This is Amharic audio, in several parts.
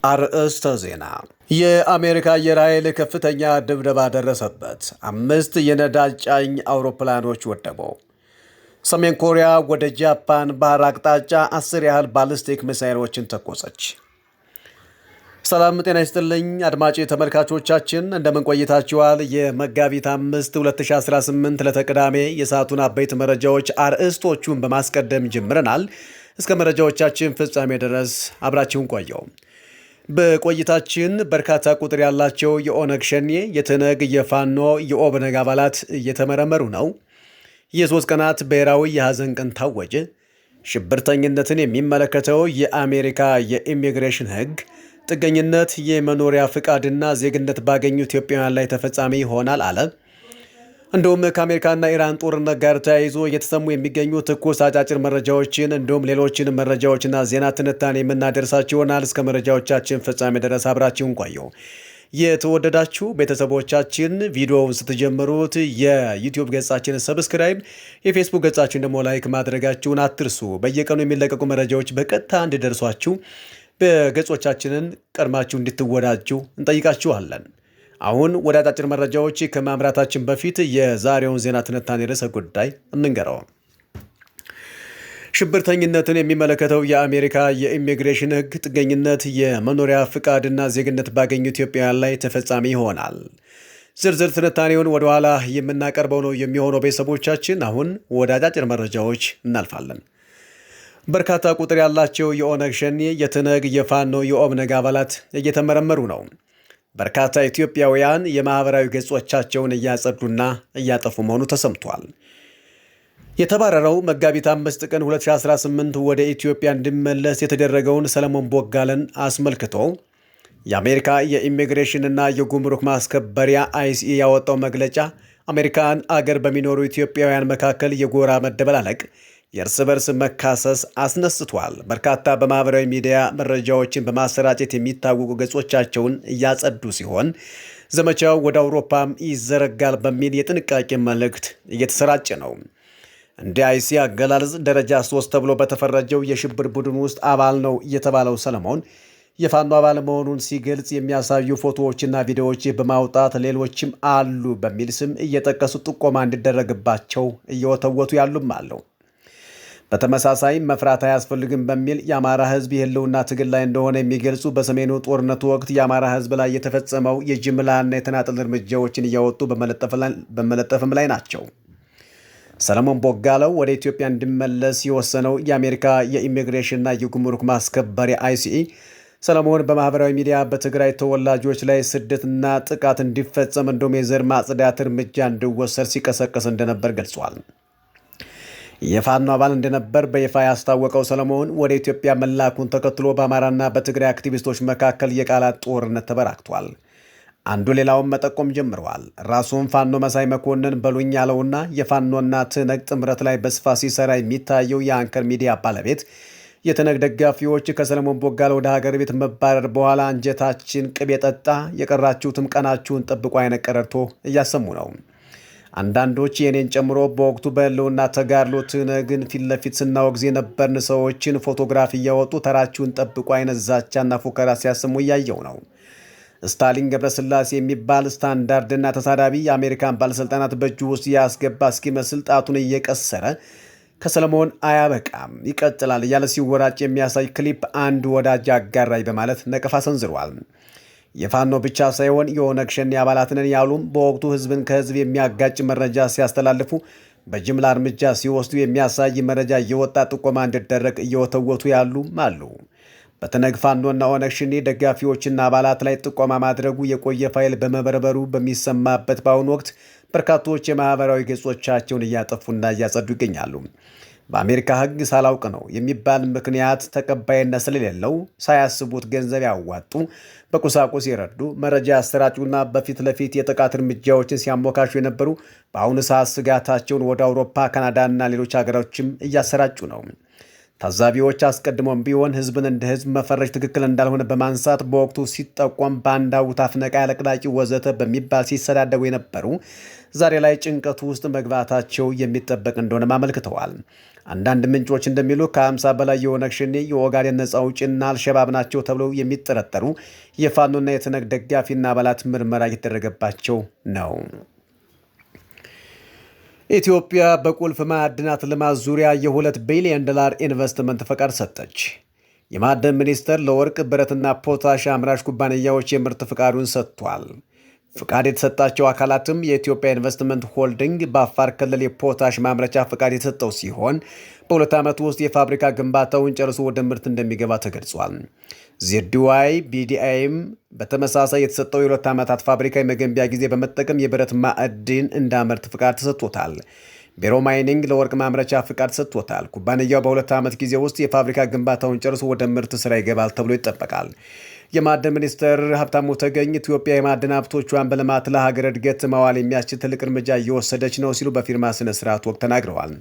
አርእስተ ዜና። የአሜሪካ አየር ኃይል ከፍተኛ ድብደባ ደረሰበት። 5 የነዳጅ ጫኝ አውሮፕላኖች ወደሙ። ሰሜን ኮሪያ ወደ ጃፓን ባህር አቅጣጫ 10 ያህል ባሊስቲክ ሚሳይሎችን ተኮሰች። ሰላም ጤና ይስጥልኝ አድማጭ ተመልካቾቻችን እንደምን ቆይታችኋል? የመጋቢት 5 2018 ለተቅዳሜ የሰዓቱን አበይት መረጃዎች አርእስቶቹን በማስቀደም ጀምረናል። እስከ መረጃዎቻችን ፍጻሜ ድረስ አብራችሁን ቆየው። በቆይታችን በርካታ ቁጥር ያላቸው የኦነግ ሸኔ፣ የትነግ፣ የፋኖ፣ የኦብነግ አባላት እየተመረመሩ ነው። የ3 ቀናት ብሔራዊ የሐዘን ቀን ታወጀ። ሽብርተኝነትን የሚመለከተው የአሜሪካ የኢሚግሬሽን ሕግ ጥገኝነት፣ የመኖሪያ ፍቃድና ዜግነት ባገኙ ኢትዮጵያውያን ላይ ተፈጻሚ ይሆናል አለ። እንዲሁም ከአሜሪካና ኢራን ጦርነት ጋር ተያይዞ እየተሰሙ የሚገኙ ትኩስ አጫጭር መረጃዎችን እንዲሁም ሌሎችን መረጃዎችና ዜና ትንታኔ የምናደርሳችሁ ይሆናል። እስከ መረጃዎቻችን ፍጻሜ ድረስ አብራችሁን ቆዩ። የተወደዳችሁ ቤተሰቦቻችን ቪዲዮውን ስትጀምሩት የዩቲዩብ ገጻችን ሰብስክራይብ፣ የፌስቡክ ገጻችን ደግሞ ላይክ ማድረጋችሁን አትርሱ። በየቀኑ የሚለቀቁ መረጃዎች በቀጥታ እንዲደርሷችሁ በገጾቻችንን ቀድማችሁ እንድትወዳጁ እንጠይቃችኋለን። አሁን ወደ አጫጭር መረጃዎች ከማምራታችን በፊት የዛሬውን ዜና ትንታኔ ርዕሰ ጉዳይ እንንገረው። ሽብርተኝነትን የሚመለከተው የአሜሪካ የኢሚግሬሽን ሕግ ጥገኝነት፣ የመኖሪያ ፍቃድና ዜግነት ባገኙ ኢትዮጵያውያን ላይ ተፈጻሚ ይሆናል። ዝርዝር ትንታኔውን ወደ ኋላ የምናቀርበው ነው የሚሆነው። ቤተሰቦቻችን አሁን ወደ አጫጭር መረጃዎች እናልፋለን። በርካታ ቁጥር ያላቸው የኦነግ ሸኔ፣ የትነግ፣ የፋኖ፣ የኦብነግ አባላት እየተመረመሩ ነው። በርካታ ኢትዮጵያውያን የማህበራዊ ገጾቻቸውን እያጸዱና እያጠፉ መሆኑ ተሰምቷል። የተባረረው መጋቢት 5 ቀን 2018 ወደ ኢትዮጵያ እንዲመለስ የተደረገውን ሰለሞን ቦጋለን አስመልክቶ የአሜሪካ የኢሚግሬሽንና የጉምሩክ ማስከበሪያ አይሲኢ ያወጣው መግለጫ አሜሪካን አገር በሚኖሩ ኢትዮጵያውያን መካከል የጎራ መደበላለቅ፣ የእርስ በርስ መካሰስ አስነስቷል። በርካታ በማህበራዊ ሚዲያ መረጃዎችን በማሰራጨት የሚታወቁ ገጾቻቸውን እያጸዱ ሲሆን ዘመቻው ወደ አውሮፓም ይዘረጋል በሚል የጥንቃቄ መልእክት እየተሰራጨ ነው። እንደ አይሲኢ አገላለጽ ደረጃ 3 ተብሎ በተፈረጀው የሽብር ቡድን ውስጥ አባል ነው የተባለው ሰለሞን የፋኖ አባል መሆኑን ሲገልጽ የሚያሳዩ ፎቶዎችና ቪዲዮዎች በማውጣት ሌሎችም አሉ በሚል ስም እየጠቀሱ ጥቆማ እንዲደረግባቸው እየወተወቱ ያሉም አለው። በተመሳሳይ መፍራት አያስፈልግም በሚል የአማራ ሕዝብ የህልውና ትግል ላይ እንደሆነ የሚገልጹ በሰሜኑ ጦርነቱ ወቅት የአማራ ሕዝብ ላይ የተፈጸመው የጅምላና የተናጠል እርምጃዎችን እያወጡ በመለጠፍም ላይ ናቸው። ሰለሞን ቦጋለው ወደ ኢትዮጵያ እንዲመለስ የወሰነው የአሜሪካ የኢሚግሬሽንና የጉምሩክ ማስከበሪያ አይሲኢ ሰለሞን በማህበራዊ ሚዲያ በትግራይ ተወላጆች ላይ ስደትና ጥቃት እንዲፈጸም እንዲሁም የዘር ማጽዳት እርምጃ እንዲወሰድ ሲቀሰቀስ እንደነበር ገልጿል። የፋኖ አባል እንደነበር በይፋ ያስታወቀው ሰለሞን ወደ ኢትዮጵያ መላኩን ተከትሎ በአማራና በትግራይ አክቲቪስቶች መካከል የቃላት ጦርነት ተበራክቷል። አንዱ ሌላውን መጠቆም ጀምረዋል። ራሱን ፋኖ መሳይ መኮንን በሉኝ ያለውና የፋኖና ትነግ ጥምረት ላይ በስፋት ሲሰራ የሚታየው የአንከር ሚዲያ ባለቤት የትነግ ደጋፊዎች ከሰለሞን ቦጋለ ወደ ሀገር ቤት መባረር በኋላ አንጀታችን ቅቤ ጠጣ፣ የቀራችሁትም ቀናችሁን ጠብቁ አይነት ቀረርቶ እያሰሙ ነው። አንዳንዶች የኔን ጨምሮ በወቅቱ በህልውና ተጋድሎ ትነግን ፊት ለፊት ስናወግዝ የነበርን ሰዎችን ፎቶግራፍ እያወጡ ተራችሁን ጠብቁ አይነት ዛቻና ፉከራ ሲያሰሙ እያየው ነው። ስታሊን ገብረስላሴ የሚባል ስታንዳርድና ተሳዳቢ የአሜሪካን ባለሥልጣናት በእጁ ውስጥ ያስገባ እስኪመስል ጣቱን እየቀሰረ ከሰለሞን አያበቃም ይቀጥላል እያለ ሲወራጭ የሚያሳይ ክሊፕ አንድ ወዳጅ አጋራይ በማለት ነቀፋ ሰንዝሯል። የፋኖ ብቻ ሳይሆን የኦነግ ሸኔ አባላትን ያሉም በወቅቱ ህዝብን ከህዝብ የሚያጋጭ መረጃ ሲያስተላልፉ በጅምላ እርምጃ ሲወስዱ የሚያሳይ መረጃ እየወጣ ጥቆማ እንዲደረግ እየወተወቱ ያሉም አሉ። በትነግ ፋኖና ኦነግ ሸኔ ደጋፊዎችና አባላት ላይ ጥቆማ ማድረጉ የቆየ ፋይል በመበርበሩ በሚሰማበት በአሁኑ ወቅት በርካቶች የማህበራዊ ገጾቻቸውን እያጠፉና እያጸዱ ይገኛሉ። በአሜሪካ ህግ ሳላውቅ ነው የሚባል ምክንያት ተቀባይነት ስለሌለው ሳያስቡት ገንዘብ ያዋጡ፣ በቁሳቁስ ይረዱ፣ መረጃ ያሰራጩና በፊት ለፊት የጥቃት እርምጃዎችን ሲያሞካሹ የነበሩ በአሁኑ ሰዓት ስጋታቸውን ወደ አውሮፓ፣ ካናዳና ሌሎች ሀገሮችም እያሰራጩ ነው። ታዛቢዎች አስቀድሞም ቢሆን ህዝብን እንደ ህዝብ መፈረጅ ትክክል እንዳልሆነ በማንሳት በወቅቱ ሲጠቆም ባንዳ፣ ውታፍነቃ፣ ያለቅላቂ ወዘተ በሚባል ሲሰዳደቡ የነበሩ ዛሬ ላይ ጭንቀቱ ውስጥ መግባታቸው የሚጠበቅ እንደሆነም አመልክተዋል። አንዳንድ ምንጮች እንደሚሉ ከ50 በላይ የኦነግ ሸኔ፣ የኦጋዴን ነጻ አውጪና አልሸባብ ናቸው ተብለው የሚጠረጠሩ የፋኖና የትነግ ደጋፊና አባላት ምርመራ እየተደረገባቸው ነው። ኢትዮጵያ በቁልፍ ማዕድናት ልማት ዙሪያ የ$2 ቢሊዮን ኢንቨስትመንት ፈቃድ ሰጠች። የማዕድን ሚኒስቴር ለወርቅ፣ ብረትና ፖታሽ አምራች ኩባንያዎች የምርት ፈቃዱን ሰጥቷል። ፍቃድ የተሰጣቸው አካላትም የኢትዮጵያ ኢንቨስትመንት ሆልዲንግ በአፋር ክልል የፖታሽ ማምረቻ ፍቃድ የተሰጠው ሲሆን በ2 ዓመት ውስጥ የፋብሪካ ግንባታውን ጨርሶ ወደ ምርት እንደሚገባ ተገልጿል። ዜድዋይ ቢዲአይም በተመሳሳይ የተሰጠው የ2 ዓመታት ፋብሪካ የመገንቢያ ጊዜ በመጠቀም የብረት ማዕድን እንዳመርት ፍቃድ ተሰጥቶታል። ቤሮ ማይኒንግ ለወርቅ ማምረቻ ፍቃድ ሰጥቶታል። ኩባንያው በ2 ዓመት ጊዜ ውስጥ የፋብሪካ ግንባታውን ጨርሶ ወደ ምርት ስራ ይገባል ተብሎ ይጠበቃል። የማዕድን ሚኒስትር ሀብታሙ ተገኝ ኢትዮጵያ የማዕድን ሀብቶቿን በልማት ለሀገር እድገት ማዋል የሚያስችል ትልቅ እርምጃ እየወሰደች ነው ሲሉ በፊርማ ስነ ስርዓት ወቅት ተናግረዋል።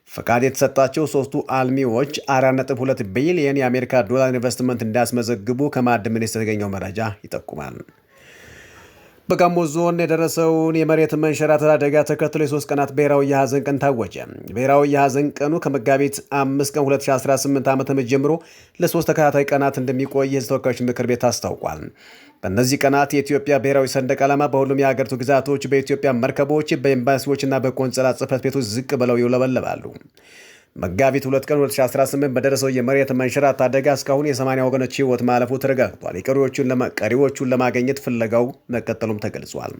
ፈቃድ የተሰጣቸው ሶስቱ አልሚዎች $4.2 ቢሊዮን የአሜሪካ ዶላር ኢንቨስትመንት እንዳስመዘግቡ ከማዕድን ሚኒስቴር የተገኘው መረጃ ይጠቁማል። በጋሞ ዞን የደረሰውን የመሬት መንሸራተት አደጋ ተከትሎ የ3 ቀናት ብሔራዊ የሐዘን ቀን ታወጀ። ብሔራዊ የሐዘን ቀኑ ከመጋቢት 5 ቀን 2018 ዓ.ም ጀምሮ ለ3 ተከታታይ ቀናት እንደሚቆይ የሕዝብ ተወካዮች ምክር ቤት አስታውቋል። በእነዚህ ቀናት የኢትዮጵያ ብሔራዊ ሰንደቅ ዓላማ በሁሉም የሀገሪቱ ግዛቶች፣ በኢትዮጵያ መርከቦች፣ በኤምባሲዎችና በቆንጽላ ጽሕፈት ቤቶች ዝቅ ብለው ይውለበለባሉ። መጋቢት 2 ቀን 2018 በደረሰው የመሬት መንሸራተት አደጋ እስካሁን የ80 ወገኖች ሕይወት ማለፉ ተረጋግጧል። ቀሪዎቹን ለማግኘት ፍለጋው መቀጠሉም ተገልጿል።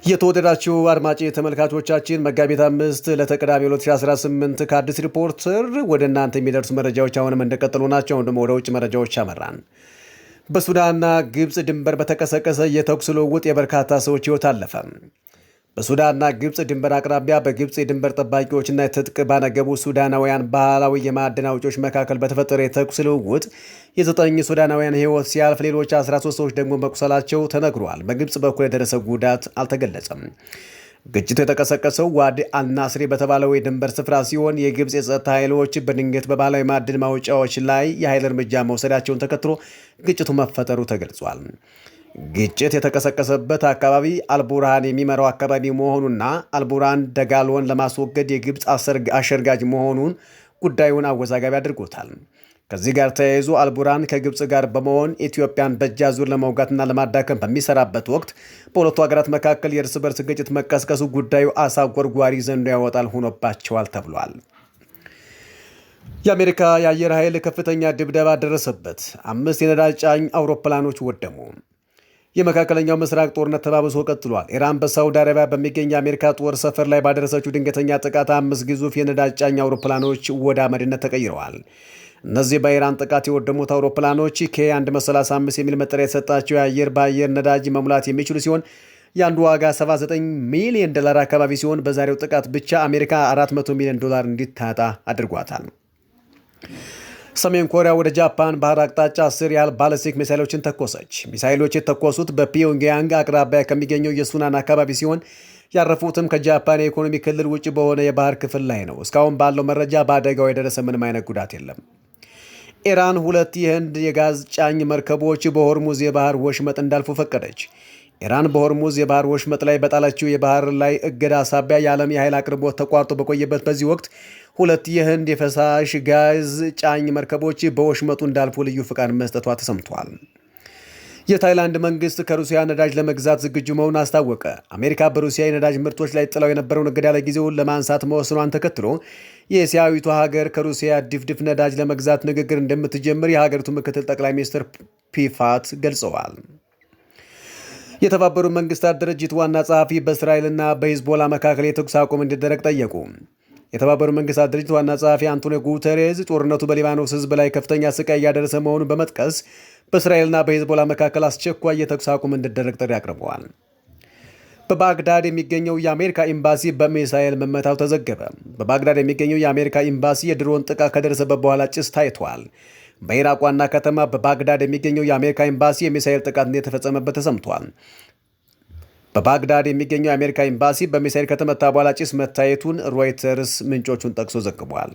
የተወደዳችሁ አድማጭ ተመልካቾቻችን መጋቢት 5 ለተቀዳሚ 2018 ከአዲስ ሪፖርተር ወደ እናንተ የሚደርሱ መረጃዎች አሁንም እንደቀጠሉ ናቸው። አሁን ደግሞ ወደ ውጭ መረጃዎች አመራን። በሱዳንና ግብፅ ድንበር በተቀሰቀሰ የተኩስ ልውውጥ የበርካታ ሰዎች ሕይወት አለፈ። በሱዳንና ግብፅ ድንበር አቅራቢያ በግብፅ የድንበር ጠባቂዎችና የትጥቅ ባነገቡ ሱዳናውያን ባህላዊ የማዕድን አውጪዎች መካከል በተፈጠረ የተኩስ ልውውጥ የ9 ሱዳናውያን ሕይወት ሲያልፍ ሌሎች 13 ሰዎች ደግሞ መቁሰላቸው ተነግሯል። በግብፅ በኩል የደረሰ ጉዳት አልተገለጸም። ግጭቱ የተቀሰቀሰው ዋዲ አልናስሪ በተባለው የድንበር ስፍራ ሲሆን የግብፅ የጸጥታ ኃይሎች በድንገት በባህላዊ ማዕድን ማውጫዎች ላይ የኃይል እርምጃ መውሰዳቸውን ተከትሎ ግጭቱ መፈጠሩ ተገልጿል። ግጭት የተቀሰቀሰበት አካባቢ አልቡርሃን የሚመራው አካባቢ መሆኑና አልቡርሃን ደጋሎን ለማስወገድ የግብፅ አሸርጋጅ መሆኑን ጉዳዩን አወዛጋቢ አድርጎታል። ከዚህ ጋር ተያይዞ አልቡርሃን ከግብፅ ጋር በመሆን ኢትዮጵያን በእጅ አዙር ለመውጋትና ለማዳከም በሚሰራበት ወቅት በሁለቱ ሀገራት መካከል የእርስ በርስ ግጭት መቀስቀሱ ጉዳዩ አሳ ጎርጓሪ ዘንዶ ያወጣል ሆኖባቸዋል ተብሏል። የአሜሪካ የአየር ኃይል ከፍተኛ ድብደባ ደረሰበት። 5 የነዳጅ ጫኝ አውሮፕላኖች ወደሙ። የመካከለኛው ምስራቅ ጦርነት ተባብሶ ቀጥሏል። ኢራን በሳውዲ አረቢያ በሚገኝ የአሜሪካ ጦር ሰፈር ላይ ባደረሰችው ድንገተኛ ጥቃት 5 ግዙፍ የነዳጅ ጫኝ አውሮፕላኖች ወደ አመድነት ተቀይረዋል። እነዚህ በኢራን ጥቃት የወደሙት አውሮፕላኖች K135 የሚል መጠሪያ የተሰጣቸው የአየር በአየር ነዳጅ መሙላት የሚችሉ ሲሆን የአንዱ ዋጋ $79 ሚሊዮን አካባቢ ሲሆን በዛሬው ጥቃት ብቻ አሜሪካ $400 ሚሊዮን እንዲታጣ አድርጓታል። ሰሜን ኮሪያ ወደ ጃፓን ባህር አቅጣጫ 10 ያህል ባለስቲክ ሚሳይሎችን ተኮሰች። ሚሳይሎች የተኮሱት በፒዮንግያንግ አቅራቢያ ከሚገኘው የሱናን አካባቢ ሲሆን ያረፉትም ከጃፓን የኢኮኖሚ ክልል ውጭ በሆነ የባህር ክፍል ላይ ነው። እስካሁን ባለው መረጃ በአደጋው የደረሰ ምንም አይነት ጉዳት የለም። ኢራን 2 የህንድ የጋዝ ጫኝ መርከቦች በሆርሙዝ የባህር ወሽመጥ እንዳልፉ ፈቀደች። ኢራን በሆርሙዝ የባህር ወሽመጥ ላይ በጣለችው የባህር ላይ እገዳ ሳቢያ የዓለም የኃይል አቅርቦት ተቋርጦ በቆየበት በዚህ ወቅት 2 የህንድ የፈሳሽ ጋዝ ጫኝ መርከቦች በወሽመጡ እንዳልፉ ልዩ ፍቃድ መስጠቷ ተሰምቷል። የታይላንድ መንግስት ከሩሲያ ነዳጅ ለመግዛት ዝግጁ መሆኑን አስታወቀ። አሜሪካ በሩሲያ የነዳጅ ምርቶች ላይ ጥላው የነበረውን እገዳ ለጊዜውን ለማንሳት መወሰኗን ተከትሎ የእስያዊቷ ሀገር ከሩሲያ ድፍድፍ ነዳጅ ለመግዛት ንግግር እንደምትጀምር የሀገሪቱ ምክትል ጠቅላይ ሚኒስትር ፒፋት ገልጸዋል። የተባበሩት መንግስታት ድርጅት ዋና ጸሐፊ በእስራኤልና በሂዝቦላ መካከል የተኩስ አቁም እንዲደረግ ጠየቁ። የተባበሩት መንግስታት ድርጅት ዋና ጸሐፊ አንቶኒዮ ጉተሬዝ ጦርነቱ በሊባኖስ ህዝብ ላይ ከፍተኛ ስቃይ እያደረሰ መሆኑን በመጥቀስ በእስራኤልና በሂዝቦላ መካከል አስቸኳይ የተኩስ አቁም እንዲደረግ ጥሪ አቅርበዋል። በባግዳድ የሚገኘው የአሜሪካ ኤምባሲ በሚሳኤል መመታቱ ተዘገበ። በባግዳድ የሚገኘው የአሜሪካ ኤምባሲ የድሮን ጥቃት ከደረሰበት በኋላ ጭስ ታይቷል። በኢራቅ ዋና ከተማ በባግዳድ የሚገኘው የአሜሪካ ኤምባሲ የሚሳኤል ጥቃት እንደተፈጸመበት ተሰምቷል። በባግዳድ የሚገኘው የአሜሪካ ኤምባሲ በሚሳኤል ከተመታ በኋላ ጭስ መታየቱን ሮይተርስ ምንጮቹን ጠቅሶ ዘግቧል።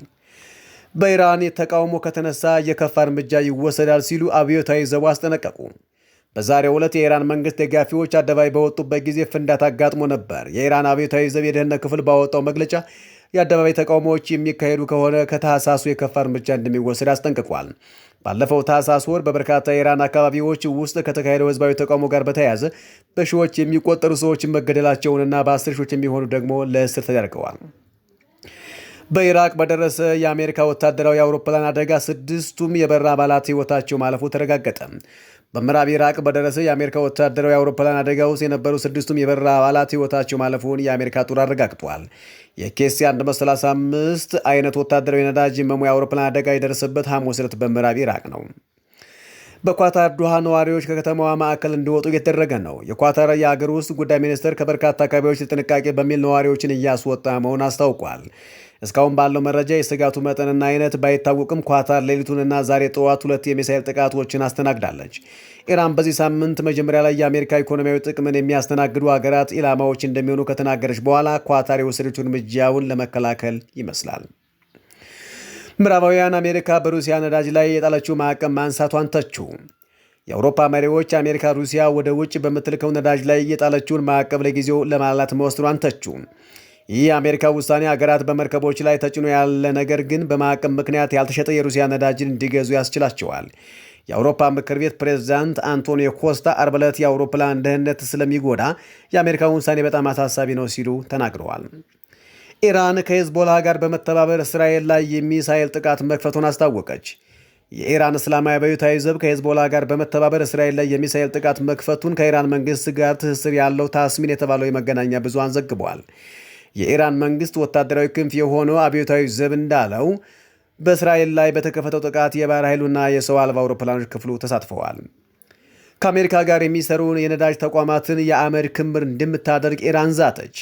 በኢራን ተቃውሞ ከተነሳ የከፋ እርምጃ ይወሰዳል ሲሉ አብዮታዊ ዘቡ አስጠነቀቁ። በዛሬው ዕለት የኢራን መንግስት ደጋፊዎች አደባባይ በወጡበት ጊዜ ፍንዳታ አጋጥሞ ነበር። የኢራን አብዮታዊ ዘብ የደህንነት ክፍል ባወጣው መግለጫ የአደባባይ ተቃውሞዎች የሚካሄዱ ከሆነ ከታህሳሱ የከፋ እርምጃ እንደሚወሰድ አስጠንቅቋል። ባለፈው ታህሳስ ወር በበርካታ የኢራን አካባቢዎች ውስጥ ከተካሄደው ህዝባዊ ተቃውሞ ጋር በተያያዘ በሺዎች የሚቆጠሩ ሰዎች መገደላቸውንና በ10 ሺዎች የሚሆኑ ደግሞ ለእስር ተዳርገዋል። በኢራቅ በደረሰ የአሜሪካ ወታደራዊ አውሮፕላን አደጋ 6ቱም የበረራ አባላት ህይወታቸው ማለፉ ተረጋገጠ። በምዕራብ ኢራቅ በደረሰ የአሜሪካ ወታደራዊ አውሮፕላን አደጋ ውስጥ የነበሩ 6ቱም የበረራ አባላት ህይወታቸው ማለፉን የአሜሪካ ጦር አረጋግጧል። የኬሲ 135 አይነት ወታደራዊ ነዳጅ መሙያ አውሮፕላን አደጋ የደረሰበት ሐሙስ ዕለት በምዕራብ ኢራቅ ነው። በኳታር ዶሃ ነዋሪዎች ከከተማዋ ማዕከል እንዲወጡ እየተደረገ ነው። የኳታር የአገር ውስጥ ጉዳይ ሚኒስቴር ከበርካታ አካባቢዎች ጥንቃቄ በሚል ነዋሪዎችን እያስወጣ መሆኑን አስታውቋል። እስካሁን ባለው መረጃ የስጋቱ መጠንና አይነት ባይታወቅም ኳታር ሌሊቱንና ዛሬ ጠዋት 2 የሚሳኤል ጥቃቶችን አስተናግዳለች። ኢራን በዚህ ሳምንት መጀመሪያ ላይ የአሜሪካ ኢኮኖሚያዊ ጥቅምን የሚያስተናግዱ ሀገራት ኢላማዎች እንደሚሆኑ ከተናገረች በኋላ ኳታር የወሰደችውን እርምጃውን ለመከላከል ይመስላል። ምዕራባውያን አሜሪካ በሩሲያ ነዳጅ ላይ የጣለችው ማዕቀብ ማንሳቷን ተቹ። የአውሮፓ መሪዎች አሜሪካ ሩሲያ ወደ ውጭ በምትልከው ነዳጅ ላይ የጣለችውን ማዕቀብ ለጊዜው ለማላላት መወሰኗን ተቹ። ይህ የአሜሪካ ውሳኔ ሀገራት በመርከቦች ላይ ተጭኖ ያለ ነገር ግን በማዕቀብ ምክንያት ያልተሸጠ የሩሲያ ነዳጅን እንዲገዙ ያስችላቸዋል። የአውሮፓ ምክር ቤት ፕሬዝዳንት አንቶኒዮ ኮስታ አርብ ዕለት የአውሮፕላን ደህንነት ስለሚጎዳ የአሜሪካን ውሳኔ በጣም አሳሳቢ ነው ሲሉ ተናግረዋል። ኢራን ከሄዝቦላ ጋር በመተባበር እስራኤል ላይ የሚሳኤል ጥቃት መክፈቱን አስታወቀች። የኢራን እስላማዊ አብዮታዊ ዘብ ከሄዝቦላ ጋር በመተባበር እስራኤል ላይ የሚሳኤል ጥቃት መክፈቱን ከኢራን መንግስት ጋር ትስስር ያለው ታስሚን የተባለው የመገናኛ ብዙሃን ዘግቧል። የኢራን መንግስት ወታደራዊ ክንፍ የሆነው አብዮታዊ ዘብ እንዳለው በእስራኤል ላይ በተከፈተው ጥቃት የባህር ኃይሉና የሰው አልባ አውሮፕላኖች ክፍሉ ተሳትፈዋል። ከአሜሪካ ጋር የሚሰሩ የነዳጅ ተቋማትን የአመድ ክምር እንደምታደርግ ኢራን ዛተች።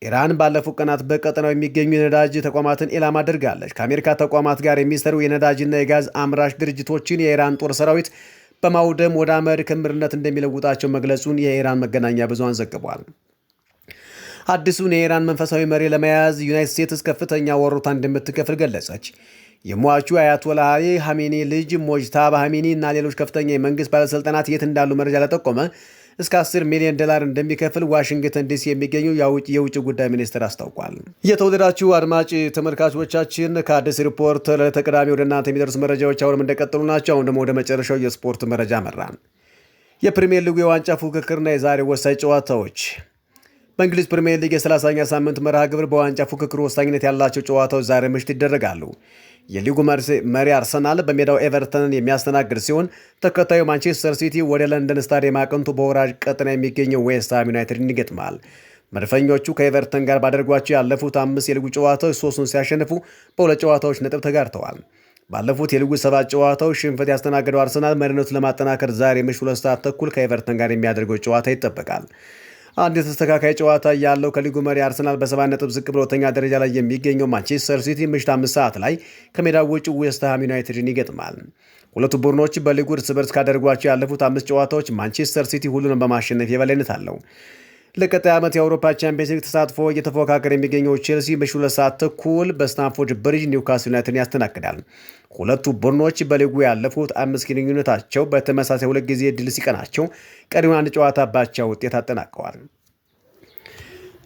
ኢራን ባለፉት ቀናት በቀጠናው የሚገኙ የነዳጅ ተቋማትን ኢላማ አድርጋለች። ከአሜሪካ ተቋማት ጋር የሚሰሩ የነዳጅና የጋዝ አምራች ድርጅቶችን የኢራን ጦር ሰራዊት በማውደም ወደ አመድ ክምርነት እንደሚለውጣቸው መግለጹን የኢራን መገናኛ ብዙሃን ዘግቧል። አዲሱን የኢራን መንፈሳዊ መሪ ለመያዝ ዩናይትድ ስቴትስ ከፍተኛ ወሮታ እንደምትከፍል ገለጸች። የሟቹ አያቶላህ አሊ ሐሜኒ ልጅ ሞጅታባ ሐሜኒ እና ሌሎች ከፍተኛ የመንግስት ባለሥልጣናት የት እንዳሉ መረጃ ለጠቆመ እስከ $10 ሚሊዮን እንደሚከፍል ዋሽንግተን ዲሲ የሚገኘው የውጭ ጉዳይ ሚኒስቴር አስታውቋል። የተወደዳችሁ አድማጭ ተመልካቾቻችን ከአዲስ ሪፖርት ለተቀዳሚ ወደ እናንተ የሚደርሱ መረጃዎች አሁንም እንደቀጠሉ ናቸው። አሁን ደግሞ ወደ መጨረሻው የስፖርት መረጃ መራን። የፕሪሚየር ሊጉ የዋንጫ ፉክክርና የዛሬ ወሳኝ ጨዋታዎች። በእንግሊዝ ፕሪሚየር ሊግ የ30ኛ ሳምንት መርሃ ግብር በዋንጫ ፉክክሩ ወሳኝነት ያላቸው ጨዋታዎች ዛሬ ምሽት ይደረጋሉ። የሊጉ መሪ አርሰናል በሜዳው ኤቨርተንን የሚያስተናግድ ሲሆን ተከታዩ ማንቸስተር ሲቲ ወደ ለንደን ስታዲየም አቅንቶ በወራጅ ቀጠና የሚገኘው ዌስትሃም ዩናይትድን ይገጥማል። መድፈኞቹ ከኤቨርተን ጋር ባደረጓቸው ያለፉት 5 የሊጉ ጨዋታዎች 3ቱን ሲያሸንፉ በ2 ጨዋታዎች ነጥብ ተጋርተዋል። ባለፉት የሊጉ 7 ጨዋታዎች ሽንፈት ያስተናገደው አርሰናል መሪነቱን ለማጠናከር ዛሬ ምሽት 2 ሰዓት ተኩል ከኤቨርተን ጋር የሚያደርገው ጨዋታ ይጠበቃል። አንድ የተስተካካይ ጨዋታ ያለው ከሊጉ መሪ አርሰናል በ7 ነጥብ ዝቅ ብሎ ሁለተኛ ደረጃ ላይ የሚገኘው ማንቸስተር ሲቲ ምሽት 5 ሰዓት ላይ ከሜዳው ውጭ ዌስትሃም ዩናይትድን ይገጥማል። ሁለቱ ቡድኖች በሊጉ እርስ በርስ ካደረጓቸው ያለፉት 5 ጨዋታዎች ማንቸስተር ሲቲ ሁሉንም በማሸነፍ የበላይነት አለው። ለቀጣይ ዓመት የአውሮፓ ቻምፒየንስ ሊግ ተሳትፎ እየተፎካከረ የሚገኘው ቼልሲ ምሽት 2 ሰዓት ተኩል በስታንፎርድ ብሪጅ ኒውካስል ዩናይትድን ያስተናግዳል። ሁለቱ ቡድኖች በሊጉ ያለፉት 5 ግንኙነታቸው በተመሳሳይ 2 ጊዜ ድል ሲቀናቸው ቀሪውን 1 ጨዋታ ባቻ ውጤት አጠናቀዋል።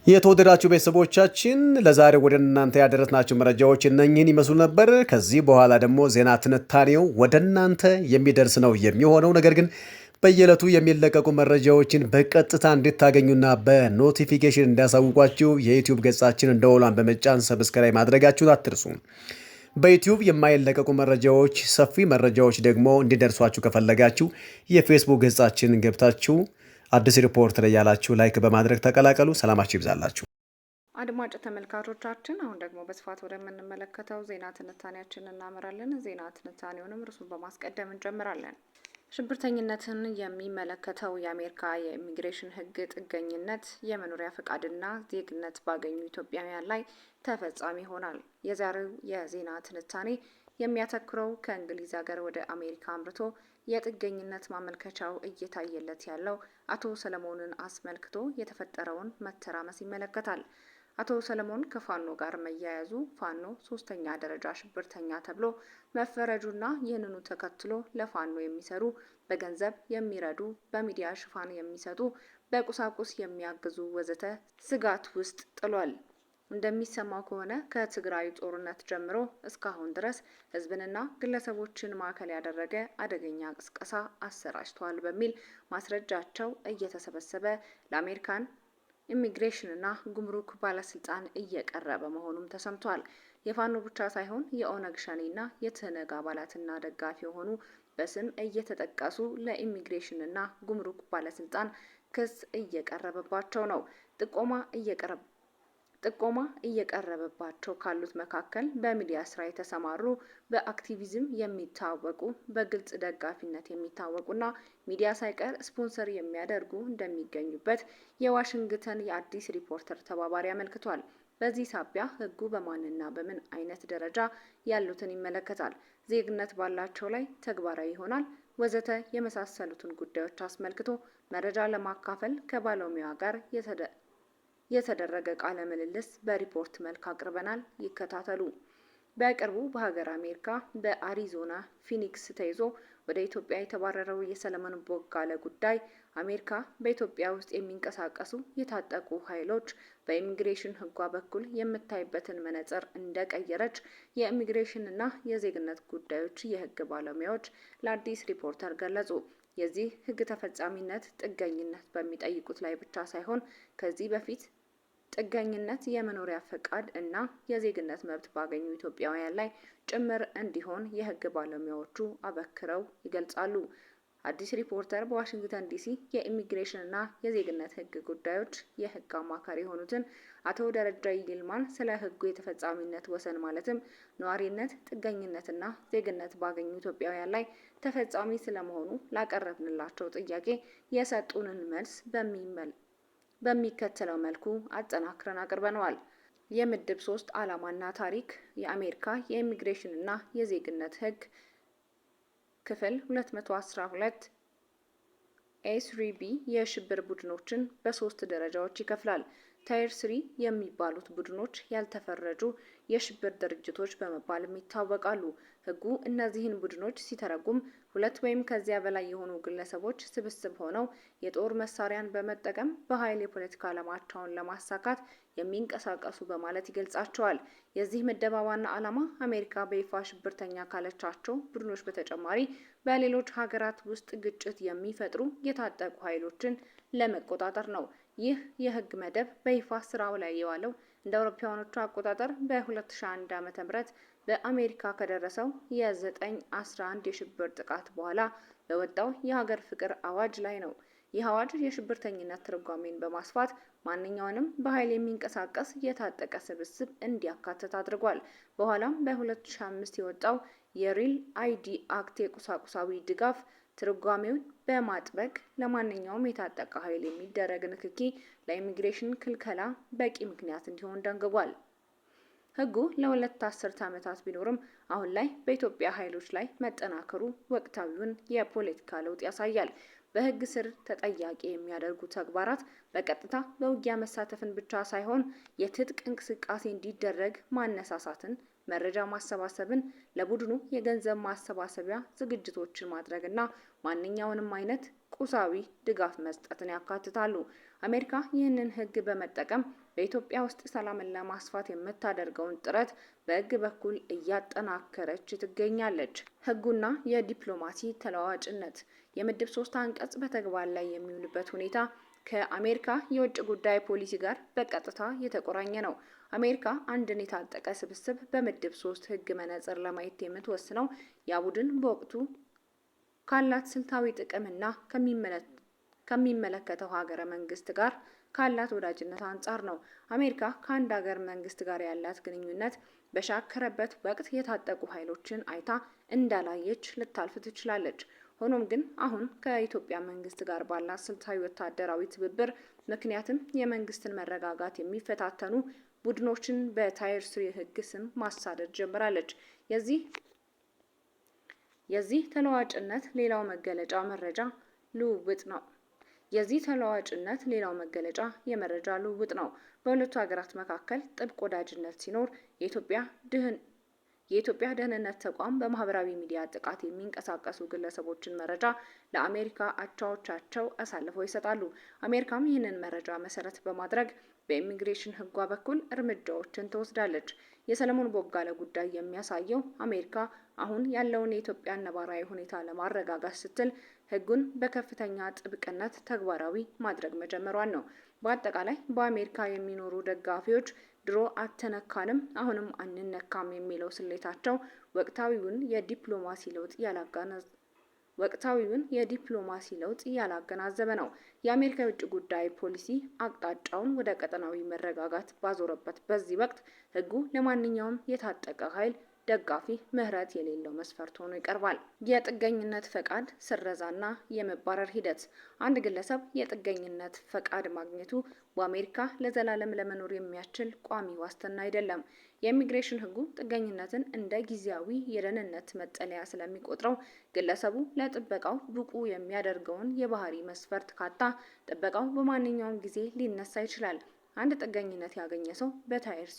የተወደዳችሁ ቤተሰቦቻችን ለዛሬ ወደ እናንተ ያደረስናቸው መረጃዎች እነኚህን ይመስሉ ነበር። ከዚህ በኋላ ደግሞ ዜና ትንታኔው ወደ እናንተ የሚደርስ ነው የሚሆነው። ነገር ግን በየዕለቱ የሚለቀቁ መረጃዎችን በቀጥታ እንድታገኙና በኖቲፊኬሽን እንዲያሳውቋችሁ የዩቲዩብ ገጻችን ደወሏን በመጫን ሰብስክራይብ ማድረጋችሁን አትርሱ። በዩቲዩብ የማይለቀቁ መረጃዎች፣ ሰፊ መረጃዎች ደግሞ እንዲደርሷችሁ ከፈለጋችሁ የፌስቡክ ገጻችን ገብታችሁ አዲስ ሪፖርት ላይ ያላችሁ ላይክ በማድረግ ተቀላቀሉ። ሰላማችሁ ይብዛላችሁ። አድማጭ ተመልካቾቻችን አሁን ደግሞ በስፋት ወደምንመለከተው ዜና ትንታኔያችን እናመራለን። ዜና ትንታኔውንም እርሱን በማስቀደም እንጀምራለን። ሽብርተኝነትን የሚመለከተው የአሜሪካ የኢሚግሬሽን ሕግ ጥገኝነት፣ የመኖሪያ ፈቃድና ዜግነት ባገኙ ኢትዮጵያውያን ላይ ተፈጻሚ ይሆናል። የዛሬው የዜና ትንታኔ የሚያተኩረው ከእንግሊዝ ሀገር ወደ አሜሪካ አምርቶ የጥገኝነት ማመልከቻው እየታየለት ያለው አቶ ሰለሞንን አስመልክቶ የተፈጠረውን መተራመስ ይመለከታል። አቶ ሰለሞን ከፋኖ ጋር መያያዙ ፋኖ ሶስተኛ ደረጃ ሽብርተኛ ተብሎ መፈረጁና ይህንኑ ተከትሎ ለፋኖ የሚሰሩ በገንዘብ የሚረዱ በሚዲያ ሽፋን የሚሰጡ በቁሳቁስ የሚያግዙ ወዘተ ስጋት ውስጥ ጥሏል። እንደሚሰማው ከሆነ ከትግራይ ጦርነት ጀምሮ እስካሁን ድረስ ህዝብንና ግለሰቦችን ማዕከል ያደረገ አደገኛ ቅስቀሳ አሰራጭተዋል በሚል ማስረጃቸው እየተሰበሰበ ለአሜሪካን ኢሚግሬሽንና ጉምሩክ ባለስልጣን እየቀረበ መሆኑም ተሰምቷል። የፋኖ ብቻ ሳይሆን የኦነግ ሸኔና የትህነግ አባላትና ደጋፊ የሆኑ በስም እየተጠቀሱ ለኢሚግሬሽንና ጉምሩክ ባለስልጣን ክስ እየቀረበባቸው ነው። ጥቆማ እየቀረበባቸው ካሉት መካከል በሚዲያ ስራ የተሰማሩ፣ በአክቲቪዝም የሚታወቁ፣ በግልጽ ደጋፊነት የሚታወቁና ሚዲያ ሳይቀር ስፖንሰር የሚያደርጉ እንደሚገኙበት የዋሽንግተን የአዲስ ሪፖርተር ተባባሪ አመልክቷል። በዚህ ሳቢያ ህጉ በማንና በምን አይነት ደረጃ ያሉትን ይመለከታል፣ ዜግነት ባላቸው ላይ ተግባራዊ ይሆናል፣ ወዘተ የመሳሰሉትን ጉዳዮች አስመልክቶ መረጃ ለማካፈል ከባለሙያ ጋር የተደረገ ቃለ ምልልስ በሪፖርት መልክ አቅርበናል። ይከታተሉ። በቅርቡ በሀገር አሜሪካ በአሪዞና ፊኒክስ ተይዞ ወደ ኢትዮጵያ የተባረረው የሰለሞን ቦጋለ ጉዳይ አሜሪካ በኢትዮጵያ ውስጥ የሚንቀሳቀሱ የታጠቁ ኃይሎች በኢሚግሬሽን ህጓ በኩል የምታይበትን መነጽር እንደቀየረች የኢሚግሬሽንና የዜግነት ጉዳዮች የህግ ባለሙያዎች ለአዲስ ሪፖርተር ገለጹ። የዚህ ህግ ተፈጻሚነት ጥገኝነት በሚጠይቁት ላይ ብቻ ሳይሆን ከዚህ በፊት ጥገኝነት፣ የመኖሪያ ፈቃድ እና የዜግነት መብት ባገኙ ኢትዮጵያውያን ላይ ጭምር እንዲሆን የህግ ባለሙያዎቹ አበክረው ይገልጻሉ። አዲስ ሪፖርተር በዋሽንግተን ዲሲ የኢሚግሬሽን እና የዜግነት ህግ ጉዳዮች የህግ አማካሪ የሆኑትን አቶ ደረጃ ይልማን ስለ ህጉ የተፈጻሚነት ወሰን ማለትም ነዋሪነት፣ ጥገኝነትና ዜግነት ባገኙ ኢትዮጵያውያን ላይ ተፈጻሚ ስለመሆኑ ላቀረብንላቸው ጥያቄ የሰጡንን መልስ በሚከተለው መልኩ አጠናክረን አቅርበነዋል። የምድብ 3 ዓላማና ታሪክ የአሜሪካ የኢሚግሬሽን እና የዜግነት ህግ ክፍል 212 ኤ3ቢ የሽብር ቡድኖችን በሶስት ደረጃዎች ይከፍላል። ታየር 3 የሚባሉት ቡድኖች ያልተፈረጁ የሽብር ድርጅቶች በመባልም ይታወቃሉ። ህጉ እነዚህን ቡድኖች ሲተረጉም ሁለት ወይም ከዚያ በላይ የሆኑ ግለሰቦች ስብስብ ሆነው የጦር መሳሪያን በመጠቀም በኃይል የፖለቲካ ዓላማቸውን ለማሳካት የሚንቀሳቀሱ በማለት ይገልጻቸዋል። የዚህ ምደባ ዋና ዓላማ አሜሪካ በይፋ ሽብርተኛ ካለቻቸው ቡድኖች በተጨማሪ በሌሎች ሀገራት ውስጥ ግጭት የሚፈጥሩ የታጠቁ ኃይሎችን ለመቆጣጠር ነው። ይህ የህግ መደብ በይፋ ስራው ላይ የዋለው እንደ አውሮፓውያኖቹ አቆጣጠር በ2001 ዓ.ም በአሜሪካ ከደረሰው የ9/11 የሽብር ጥቃት በኋላ በወጣው የሀገር ፍቅር አዋጅ ላይ ነው። ይህ አዋጅ የሽብርተኝነት ትርጓሜን በማስፋት ማንኛውንም በኃይል የሚንቀሳቀስ የታጠቀ ስብስብ እንዲያካትት አድርጓል። በኋላም በ2005 የወጣው የሪል አይዲ አክት የቁሳቁሳዊ ድጋፍ ትርጓሜውን በማጥበቅ ለማንኛውም የታጠቀ ኃይል የሚደረግ ንክኪ ለኢሚግሬሽን ክልከላ በቂ ምክንያት እንዲሆን ደንግጓል። ህጉ ለሁለት አስርት ዓመታት ቢኖርም አሁን ላይ በኢትዮጵያ ኃይሎች ላይ መጠናከሩ ወቅታዊውን የፖለቲካ ለውጥ ያሳያል። በህግ ስር ተጠያቂ የሚያደርጉ ተግባራት በቀጥታ በውጊያ መሳተፍን ብቻ ሳይሆን የትጥቅ እንቅስቃሴ እንዲደረግ ማነሳሳትን፣ መረጃ ማሰባሰብን፣ ለቡድኑ የገንዘብ ማሰባሰቢያ ዝግጅቶችን ማድረግና ማንኛውንም አይነት ቁሳዊ ድጋፍ መስጠትን ያካትታሉ። አሜሪካ ይህንን ህግ በመጠቀም በኢትዮጵያ ውስጥ ሰላምን ለማስፋት የምታደርገውን ጥረት በህግ በኩል እያጠናከረች ትገኛለች። ህጉና የዲፕሎማሲ ተለዋዋጭነት የምድብ 3 አንቀጽ በተግባር ላይ የሚውልበት ሁኔታ ከአሜሪካ የውጭ ጉዳይ ፖሊሲ ጋር በቀጥታ የተቆራኘ ነው። አሜሪካ አንድን የታጠቀ ስብስብ በምድብ 3 ህግ መነጽር ለማየት የምትወስነው ያ ቡድን በወቅቱ ካላት ስልታዊ ጥቅምና ከሚመለከተው ሀገረ መንግስት ጋር ካላት ወዳጅነት አንጻር ነው። አሜሪካ ከአንድ ሀገር መንግስት ጋር ያላት ግንኙነት በሻከረበት ወቅት የታጠቁ ኃይሎችን አይታ እንዳላየች ልታልፍ ትችላለች። ሆኖም ግን አሁን ከኢትዮጵያ መንግስት ጋር ባላት ስልታዊ ወታደራዊ ትብብር ምክንያትም የመንግስትን መረጋጋት የሚፈታተኑ ቡድኖችን በታየር 3 ህግ ስም ማሳደድ ጀምራለች። የዚህ ተለዋዋጭነት ሌላው መገለጫ መረጃ ልውውጥ ነው። የመረጃ ልውውጥ ነው። በሁለቱ ሀገራት መካከል ጥብቅ ወዳጅነት ሲኖር የኢትዮጵያ ደህንነት ተቋም በማህበራዊ ሚዲያ ጥቃት የሚንቀሳቀሱ ግለሰቦችን መረጃ ለአሜሪካ አቻዎቻቸው አሳልፈው ይሰጣሉ። አሜሪካም ይህንን መረጃ መሰረት በማድረግ በኢሚግሬሽን ሕጓ በኩል እርምጃዎችን ትወስዳለች። የሰለሞን ቦጋለ ጉዳይ የሚያሳየው አሜሪካ አሁን ያለውን የኢትዮጵያ ነባራዊ ሁኔታ ለማረጋጋት ስትል ሕጉን በከፍተኛ ጥብቅነት ተግባራዊ ማድረግ መጀመሯን ነው። በአጠቃላይ በአሜሪካ የሚኖሩ ደጋፊዎች ድሮ አተነካንም አሁንም አንነካም የሚለው ስሌታቸው ወቅታዊውን የዲፕሎማሲ ለውጥ ያላገናዘበ ነው። የአሜሪካ የውጭ ጉዳይ ፖሊሲ አቅጣጫውን ወደ ቀጠናዊ መረጋጋት ባዞረበት በዚህ ወቅት ሕጉ ለማንኛውም የታጠቀ ኃይል ደጋፊ ምህረት የሌለው መስፈርት ሆኖ ይቀርባል። የጥገኝነት ፈቃድ ስረዛና የመባረር ሂደት። አንድ ግለሰብ የጥገኝነት ፈቃድ ማግኘቱ በአሜሪካ ለዘላለም ለመኖር የሚያስችል ቋሚ ዋስትና አይደለም። የኢሚግሬሽን ሕጉ ጥገኝነትን እንደ ጊዜያዊ የደህንነት መጠለያ ስለሚቆጥረው ግለሰቡ ለጥበቃው ብቁ የሚያደርገውን የባህሪ መስፈርት ካጣ ጥበቃው በማንኛውም ጊዜ ሊነሳ ይችላል። አንድ ጥገኝነት ያገኘ ሰው በታየር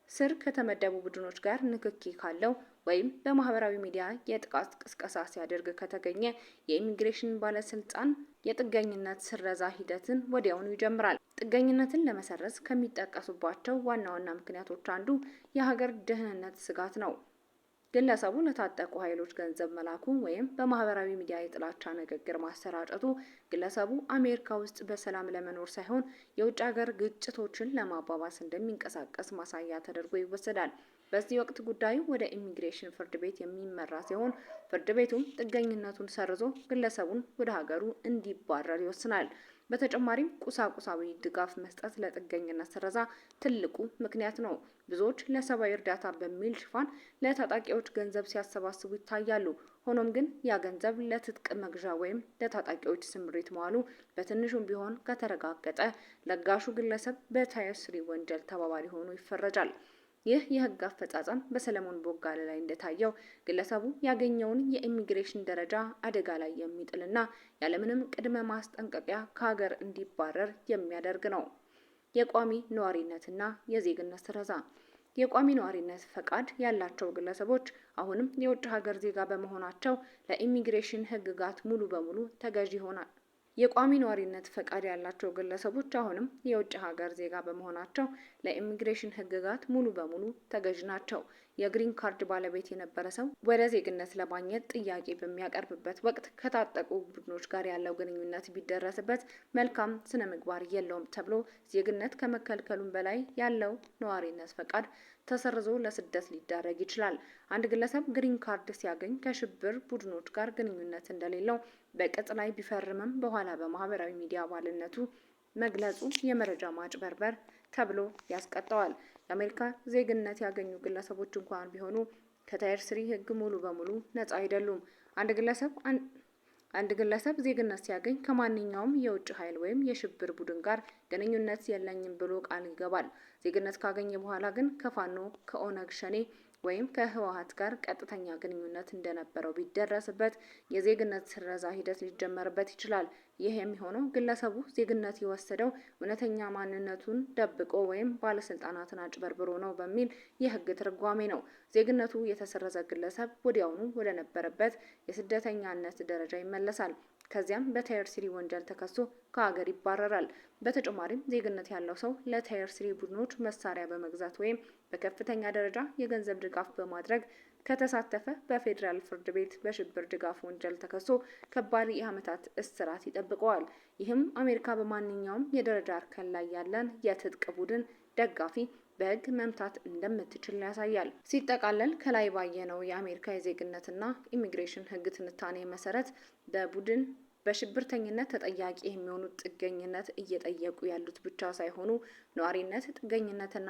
ስር ከተመደቡ ቡድኖች ጋር ንክኪ ካለው ወይም በማህበራዊ ሚዲያ የጥቃት ቅስቀሳ ሲያደርግ ከተገኘ የኢሚግሬሽን ባለስልጣን የጥገኝነት ስረዛ ሂደትን ወዲያውኑ ይጀምራል። ጥገኝነትን ለመሰረዝ ከሚጠቀሱባቸው ዋና ዋና ምክንያቶች አንዱ የሀገር ደህንነት ስጋት ነው። ግለሰቡ ለታጠቁ ኃይሎች ገንዘብ መላኩ ወይም በማህበራዊ ሚዲያ የጥላቻ ንግግር ማሰራጨቱ ግለሰቡ አሜሪካ ውስጥ በሰላም ለመኖር ሳይሆን የውጭ ሀገር ግጭቶችን ለማባባስ እንደሚንቀሳቀስ ማሳያ ተደርጎ ይወሰዳል። በዚህ ወቅት ጉዳዩ ወደ ኢሚግሬሽን ፍርድ ቤት የሚመራ ሲሆን ፍርድ ቤቱም ጥገኝነቱን ሰርዞ ግለሰቡን ወደ ሀገሩ እንዲባረር ይወስናል። በተጨማሪም ቁሳቁሳዊ ድጋፍ መስጠት ለጥገኝነት ስረዛ ትልቁ ምክንያት ነው። ብዙዎች ለሰብአዊ እርዳታ በሚል ሽፋን ለታጣቂዎች ገንዘብ ሲያሰባስቡ ይታያሉ። ሆኖም ግን ያ ገንዘብ ለትጥቅ መግዣ ወይም ለታጣቂዎች ስምሪት መዋሉ በትንሹም ቢሆን ከተረጋገጠ ለጋሹ ግለሰብ በታየር 3 ወንጀል ተባባሪ ሆኖ ይፈረጃል። ይህ የህግ አፈጻጸም በሰለሞን ቦጋለ ላይ እንደታየው ግለሰቡ ያገኘውን የኢሚግሬሽን ደረጃ አደጋ ላይ የሚጥልና ያለምንም ቅድመ ማስጠንቀቂያ ከሀገር እንዲባረር የሚያደርግ ነው። የቋሚ ነዋሪነትና የዜግነት ስረዛ። የቋሚ ነዋሪነት ፈቃድ ያላቸው ግለሰቦች አሁንም የውጭ ሀገር ዜጋ በመሆናቸው ለኢሚግሬሽን ህግጋት ሙሉ በሙሉ ተገዢ ይሆናል። የቋሚ ነዋሪነት ፈቃድ ያላቸው ግለሰቦች አሁንም የውጭ ሀገር ዜጋ በመሆናቸው ለኢሚግሬሽን ህግጋት ሙሉ በሙሉ ተገዥ ናቸው። የግሪን ካርድ ባለቤት የነበረ ሰው ወደ ዜግነት ለማግኘት ጥያቄ በሚያቀርብበት ወቅት ከታጠቁ ቡድኖች ጋር ያለው ግንኙነት ቢደረስበት መልካም ስነ ምግባር የለውም ተብሎ ዜግነት ከመከልከሉም በላይ ያለው ነዋሪነት ፈቃድ ተሰርዞ ለስደት ሊዳረግ ይችላል። አንድ ግለሰብ ግሪን ካርድ ሲያገኝ ከሽብር ቡድኖች ጋር ግንኙነት እንደሌለው በቅጽ ላይ ቢፈርምም በኋላ በማህበራዊ ሚዲያ አባልነቱ መግለጹ የመረጃ ማጭበርበር ተብሎ ያስቀጣዋል። የአሜሪካ ዜግነት ያገኙ ግለሰቦች እንኳን ቢሆኑ ከታየር 3 ህግ ሙሉ በሙሉ ነፃ አይደሉም። አንድ ግለሰብ ዜግነት ሲያገኝ ከማንኛውም የውጭ ኃይል ወይም የሽብር ቡድን ጋር ግንኙነት የለኝም ብሎ ቃል ይገባል። ዜግነት ካገኘ በኋላ ግን ከፋኖ፣ ከኦነግ ሸኔ ወይም ከህወሓት ጋር ቀጥተኛ ግንኙነት እንደነበረው ቢደረስበት የዜግነት ስረዛ ሂደት ሊጀመርበት ይችላል። ይህ የሚሆነው ግለሰቡ ዜግነት የወሰደው እውነተኛ ማንነቱን ደብቆ ወይም ባለስልጣናትን አጭበርብሮ ነው በሚል የህግ ትርጓሜ ነው። ዜግነቱ የተሰረዘ ግለሰብ ወዲያውኑ ወደ ነበረበት የስደተኛነት ደረጃ ይመለሳል። ከዚያም በታየር 3 ወንጀል ተከሶ ከሀገር ይባረራል። በተጨማሪም ዜግነት ያለው ሰው ለታየር 3 ቡድኖች መሳሪያ በመግዛት ወይም በከፍተኛ ደረጃ የገንዘብ ድጋፍ በማድረግ ከተሳተፈ በፌዴራል ፍርድ ቤት በሽብር ድጋፍ ወንጀል ተከሶ ከባድ የዓመታት እስራት ይጠብቀዋል። ይህም አሜሪካ በማንኛውም የደረጃ እርከን ላይ ያለን የትጥቅ ቡድን ደጋፊ በህግ መምታት እንደምትችል ያሳያል። ሲጠቃለል ከላይ ባየነው የአሜሪካ የዜግነትና ኢሚግሬሽን ህግ ትንታኔ መሰረት በሽብርተኝነት ተጠያቂ የሚሆኑት ጥገኝነት እየጠየቁ ያሉት ብቻ ሳይሆኑ ነዋሪነት፣ ጥገኝነትና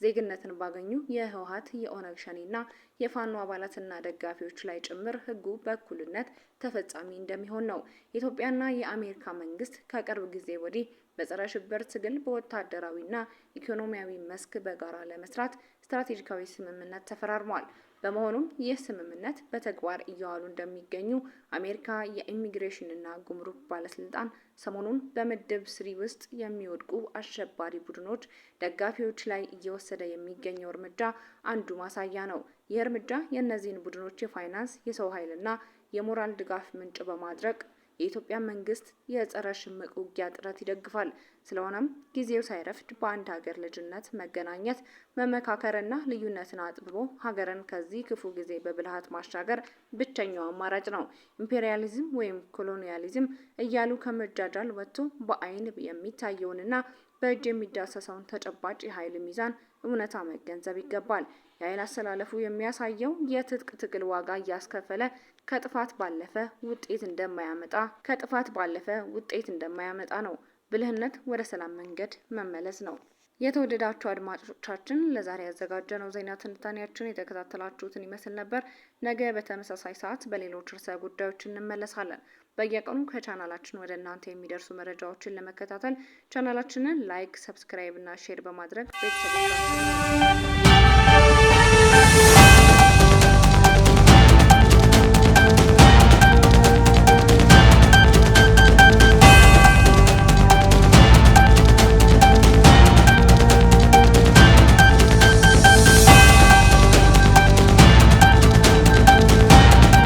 ዜግነትን ባገኙ የህወሓት፣ የኦነግ ሸኔና የፋኖ አባላትና ደጋፊዎች ላይ ጭምር ህጉ በእኩልነት ተፈጻሚ እንደሚሆን ነው። ኢትዮጵያና የአሜሪካ መንግስት ከቅርብ ጊዜ ወዲህ በጸረ ሽብር ትግል በወታደራዊና ኢኮኖሚያዊ መስክ በጋራ ለመስራት ስትራቴጂካዊ ስምምነት ተፈራርሟል። በመሆኑም ይህ ስምምነት በተግባር እየዋሉ እንደሚገኙ አሜሪካ የኢሚግሬሽንና ጉምሩክ ባለስልጣን ሰሞኑን በምድብ ስሪ ውስጥ የሚወድቁ አሸባሪ ቡድኖች ደጋፊዎች ላይ እየወሰደ የሚገኘው እርምጃ አንዱ ማሳያ ነው። ይህ እርምጃ የእነዚህን ቡድኖች የፋይናንስ፣ የሰው ኃይልና የሞራል ድጋፍ ምንጭ በማድረግ የኢትዮጵያ መንግስት የጸረ ሽምቅ ውጊያ ጥረት ይደግፋል። ስለሆነም ጊዜው ሳይረፍድ በአንድ ሀገር ልጅነት መገናኘት፣ መመካከርና ልዩነትን አጥብቦ ሀገርን ከዚህ ክፉ ጊዜ በብልሃት ማሻገር ብቸኛው አማራጭ ነው። ኢምፔሪያሊዝም ወይም ኮሎኒያሊዝም እያሉ ከመጃጃል ወጥቶ በአይን የሚታየውንና በእጅ የሚዳሰሰውን ተጨባጭ የኃይል ሚዛን እውነታ መገንዘብ ይገባል። የኃይል አሰላለፉ የሚያሳየው የትጥቅ ትግል ዋጋ እያስከፈለ ከጥፋት ባለፈ ውጤት እንደማያመጣ ነው። ብልህነት ወደ ሰላም መንገድ መመለስ ነው። የተወደዳችሁ አድማጮቻችን ለዛሬ ያዘጋጀነው ዜና ትንታኔያችን የተከታተላችሁትን ይመስል ነበር። ነገ በተመሳሳይ ሰዓት በሌሎች ርዕሰ ጉዳዮች እንመለሳለን። በየቀኑ ከቻናላችን ወደ እናንተ የሚደርሱ መረጃዎችን ለመከታተል ቻናላችንን ላይክ፣ ሰብስክራይብ እና ሼር በማድረግ ቤተሰቦቻችን